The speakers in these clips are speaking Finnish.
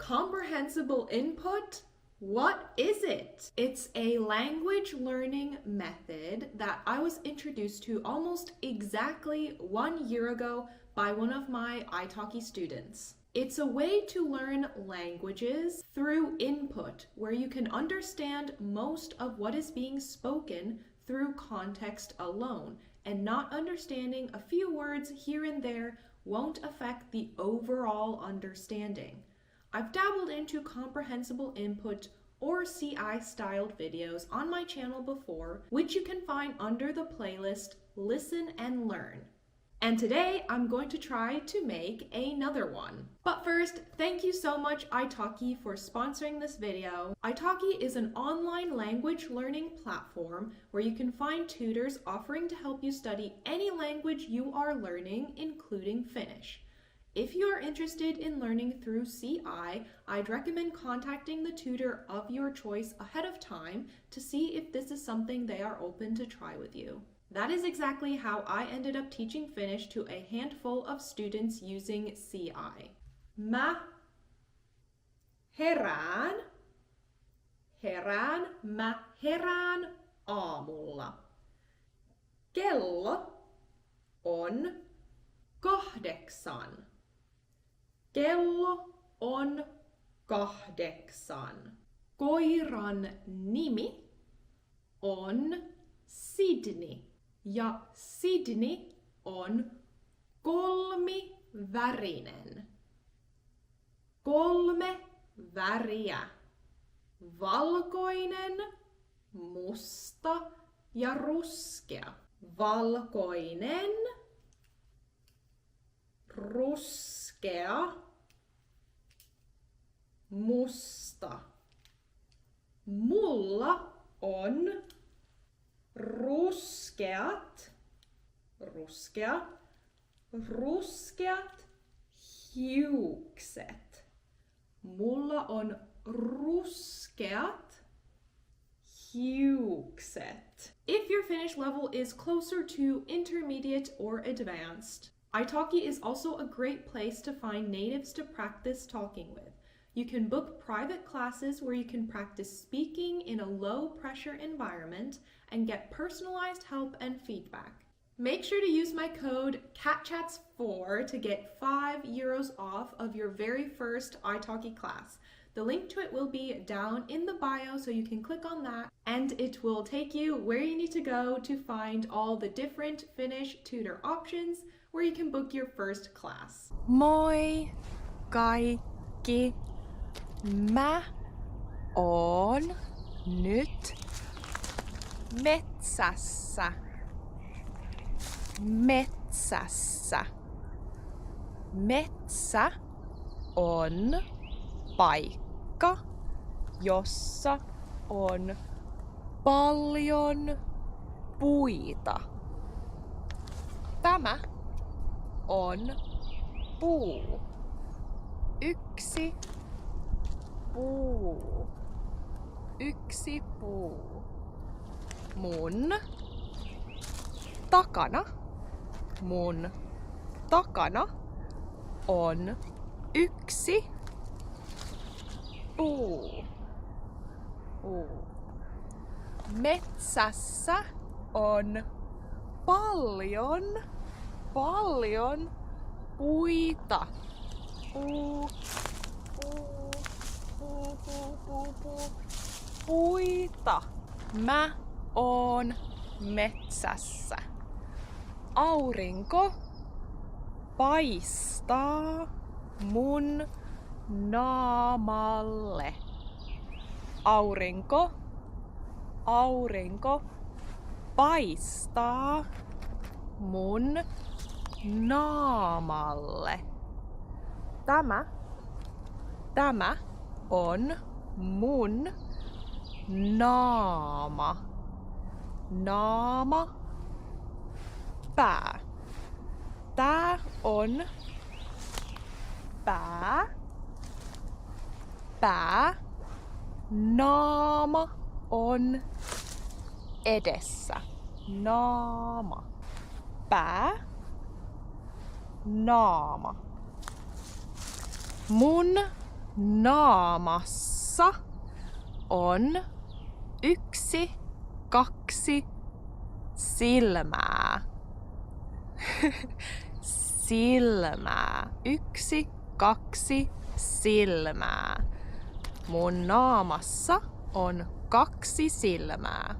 Comprehensible input? What is it? It's a language learning method that I was introduced to almost exactly 1 year ago by one of my italki students. It's a way to learn languages through input, where you can understand most of what is being spoken through context alone, and not understanding a few words here and there won't affect the overall understanding. I've dabbled into comprehensible input or CI styled videos on my channel before, which you can find under the playlist Listen and Learn. And today I'm going to try to make another one. But first, thank you so much italki for sponsoring this video. Italki is an online language learning platform where you can find tutors offering to help you study any language you are learning, including Finnish. If you are interested in learning through CI, I'd recommend contacting the tutor of your choice ahead of time to see if this is something they are open to try with you. That is exactly how I ended up teaching Finnish to a handful of students using CI. Mä herään aamulla. Kello on 8. Kello on 8. Koiran nimi on Sydney. Ja Sydney on kolmivärinen. 3 väriä. Valkoinen, musta ja ruskea. Valkoinen, ruskea, musta. Mulla on ruskeat hiukset. Mulla on ruskeat hiukset. If your Finnish level is closer to intermediate or advanced, italki is also a great place to find natives to practice talking with. You can book private classes where you can practice speaking in a low-pressure environment and get personalized help and feedback. Make sure to use my code CATCHATS4 to get €5 off of your very first italki class. The link to it will be down in the bio, so you can click on that and it will take you where you need to go to find all the different Finnish tutor options where you can book your first class. Moi kaikki! Mä oon nyt metsässä. Metsä on paikka, jossa on paljon puita. Tämä on puu. Yksi puu. Mun takana on yksi puu. Metsässä on paljon puita. Puita. Mä oon metsässä. Aurinko paistaa mun naamalle. Aurinko paistaa mun naamalle. Tämä on mun naama. Pää. Tää on pää. Naama on edessä. Naama. Pää. Naama. Mun naamassa on 1, 2 silmää. Silmää. 1, 2 silmää. Mun naamassa on 2 silmää.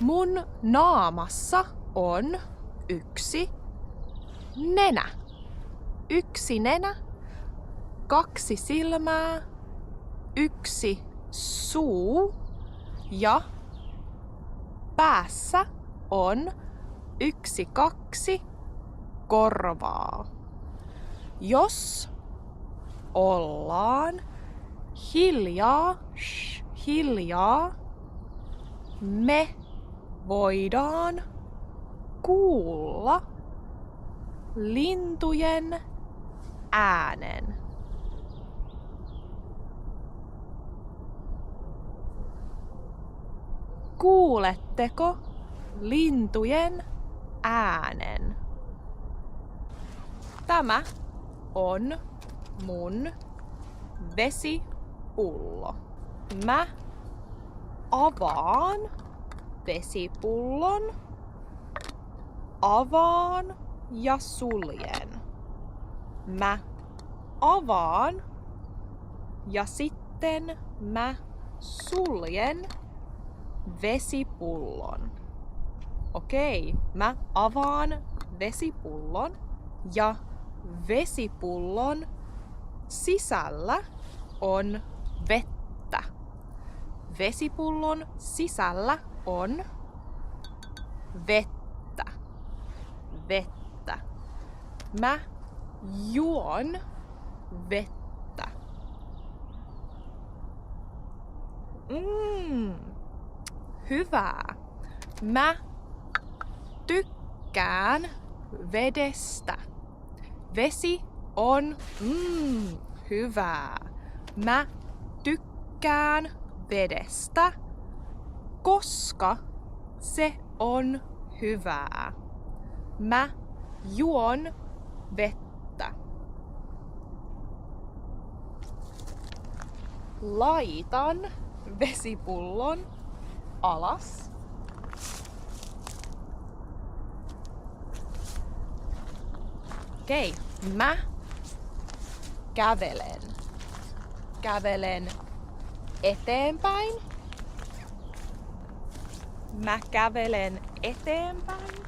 Mun naamassa on 1 nenä. 1 nenä, 2 silmää, 1 suu ja päässä on 1, 2 korvaa. Jos ollaan hiljaa, me voidaan kuulla lintujen äänen. Kuuletteko lintujen äänen? Tämä on mun vesipullo. Mä avaan vesipullon, avaan ja suljen. Mä avaan ja sitten mä suljen vesipullon. Okei, mä avaan vesipullon ja vesipullon sisällä on vettä. Vesipullon sisällä on vettä. Vettä. Mä juon vettä. Hyvää. Mä tykkään vedestä. Vesi on hyvää. Mä tykkään vedestä, koska se on hyvää. Mä juon vettä. Laitan vesipullon alas. Okei, mä kävelen eteenpäin. Mä kävelen eteenpäin.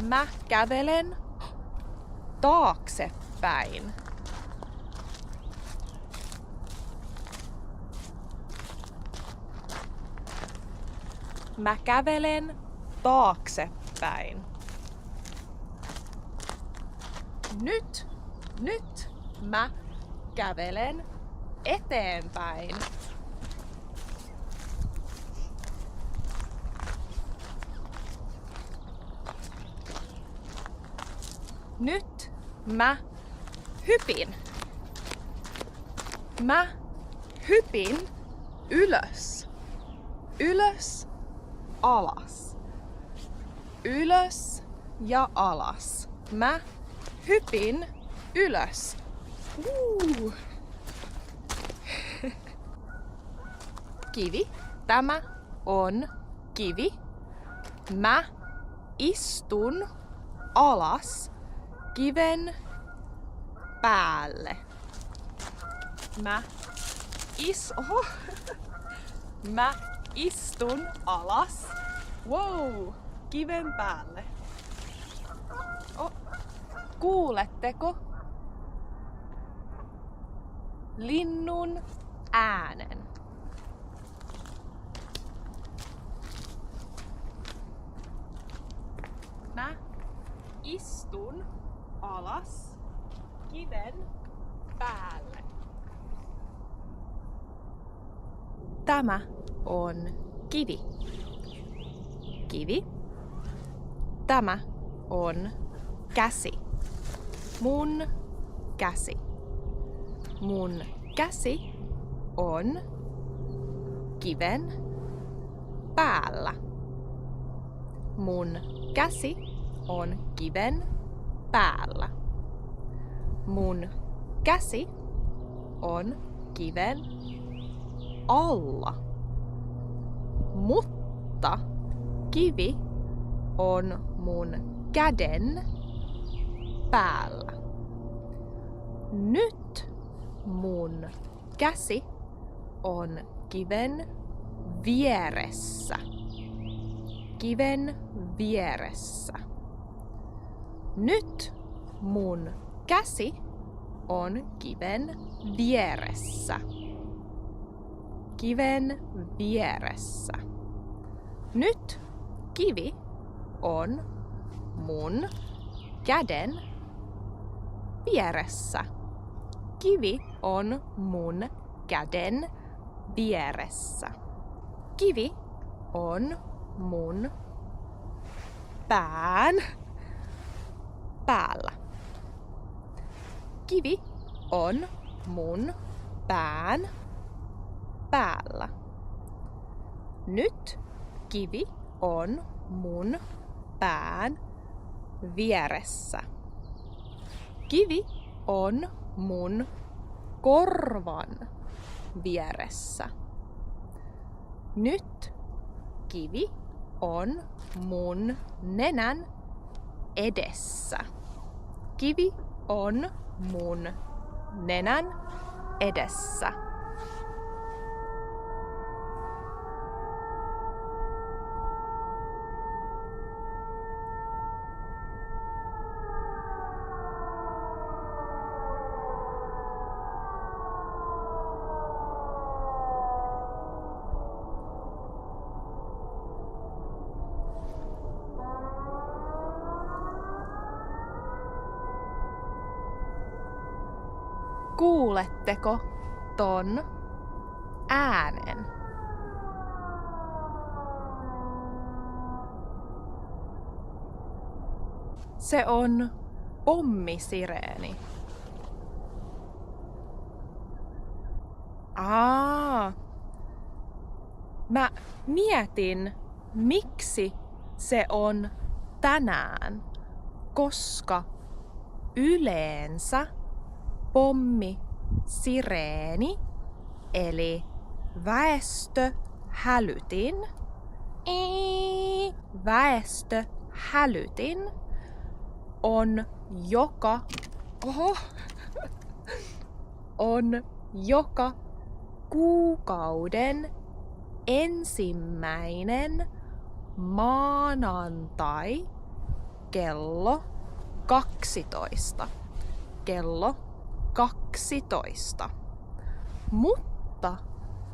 Mä kävelen taaksepäin. Mä kävelen taaksepäin. Nyt mä kävelen eteenpäin. Nyt mä hypin. Mä hypin ylös. Ylös, alas. Ylös ja alas. Mä hypin ylös. Kivi. Tämä on kivi. Mä istun alas kiven päälle. Mä istun alas. Kiven päälle. Kuuletteko linnun äänen? Mä istun alas kiven päälle. Tämä on kivi. Kivi. Tämä on käsi. Mun käsi. Mun käsi on kiven päällä. Mun käsi on kiven päällä. Mun käsi on kiven alla. Mutta kivi on mun käden päällä. Nyt mun käsi on kiven vieressä. Kiven vieressä. Nyt mun käsi on kiven vieressä. Kiven vieressä. Nyt kivi on mun käden vieressä. Kivi on mun käden vieressä. Kivi on mun pään päällä. Kivi on mun pään päällä. Nyt kivi on mun pään vieressä. Kivi on mun korvan vieressä. Nyt kivi on mun nenän edessä. Kivi on mun nenän edessä. Kuuletteko ton äänen? Se on pommisireeni. Mä mietin, miksi se on tänään, koska yleensä pommisireeni eli väestöhälytin on joka kuukauden ensimmäinen maanantai kello 12. Kello 12. Mutta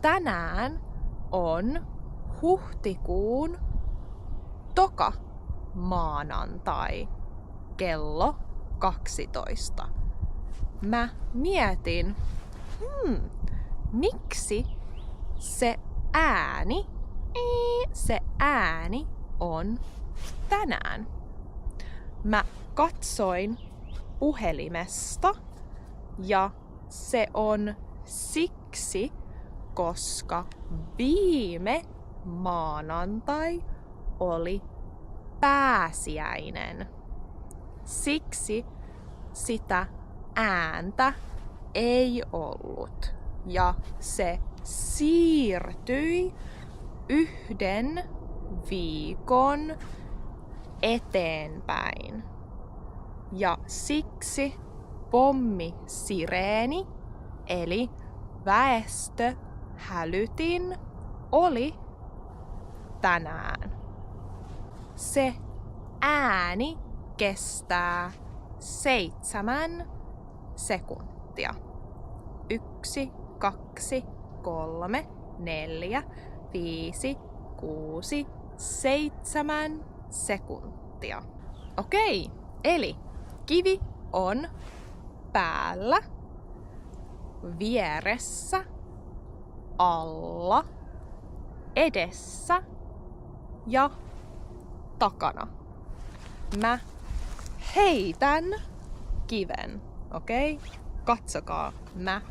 tänään on huhtikuun toka maanantai kello 12. Mä mietin, miksi se ääni on tänään. Mä katsoin puhelimesta ja se on siksi, koska viime maanantai oli pääsiäinen. Siksi sitä ääntä ei ollut ja se siirtyi 1 viikon eteenpäin. Ja siksi pommisireeni eli väestöhälytin oli tänään. Se ääni kestää 7 sekuntia. 1, 2, 3, 4, 5, 6, 7 sekuntia. Okei, eli kivi on päällä, vieressä, alla, edessä ja takana. Mä heitän kiven, okei? Katsokaa, mä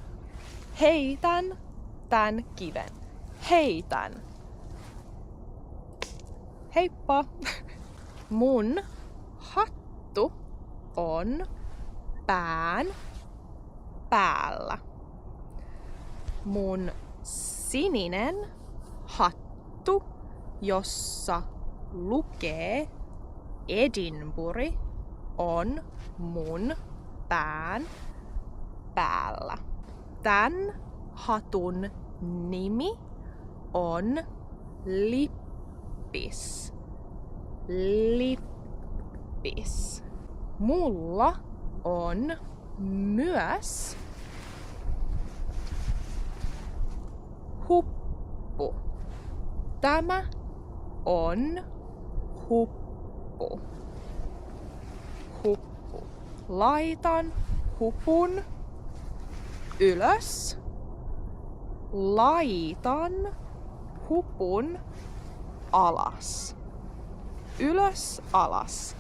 heitän tän kiven. Heitän. Heippa! Mun hattu on pään päällä. Mun sininen hattu, jossa lukee Edinburgh, on mun pään päällä. Tän hatun nimi on lippis. Lippis. Mulla on myös huppu. Tämä on huppu. Huppu. Laitan hupun ylös. Laitan hupun alas. Ylös, alas.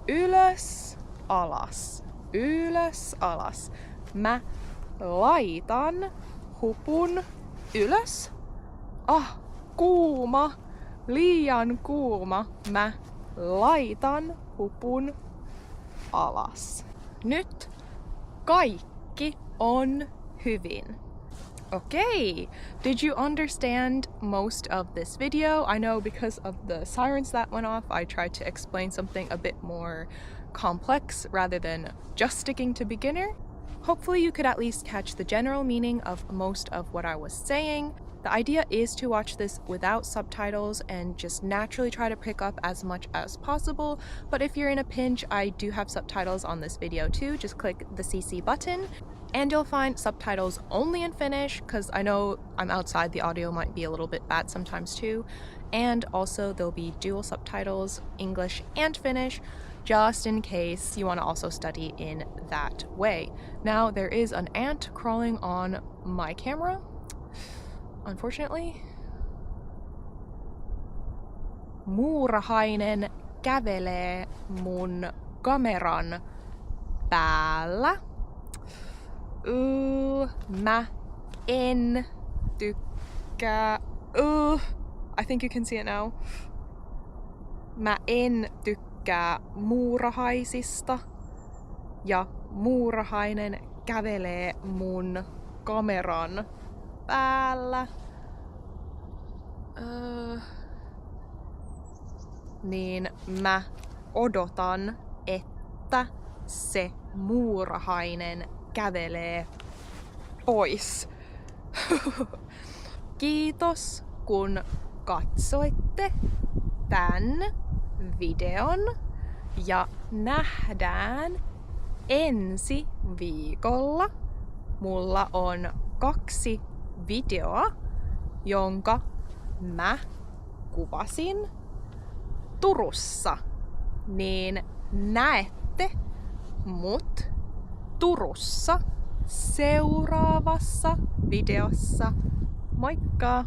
Ylös, alas. Ylös, alas. Mä laitan hupun ylös. Kuuma. Liian kuuma. Mä laitan hupun alas. Nyt kaikki on hyvin. Okay, did you understand most of this video? I know because of the sirens that went off, I tried to explain something a bit more complex rather than just sticking to beginner. Hopefully you could at least catch the general meaning of most of what I was saying. The idea is to watch this without subtitles and just naturally try to pick up as much as possible, but if you're in a pinch, I do have subtitles on this video too. Just click the CC button and you'll find subtitles only in Finnish, because I know I'm outside, the audio might be a little bit bad sometimes too, and also there'll be dual subtitles, English and Finnish, just in case you want to also study in that way. Now, there is an ant crawling on my camera, unfortunately. Muurahainen kävelee mun kameran päällä. Mä en tykkää. I think you can see it now. Mä en tykkää muurahaisista. Ja muurahainen kävelee mun kameran päällä. Niin mä odotan, että se muurahainen kävelee pois. Kiitos kun katsoitte tän videon ja nähdään ensi viikolla. Mulla on 2 videoa, jonka mä kuvasin Turussa. Niin näette mut Turussa seuraavassa videossa. Moikka!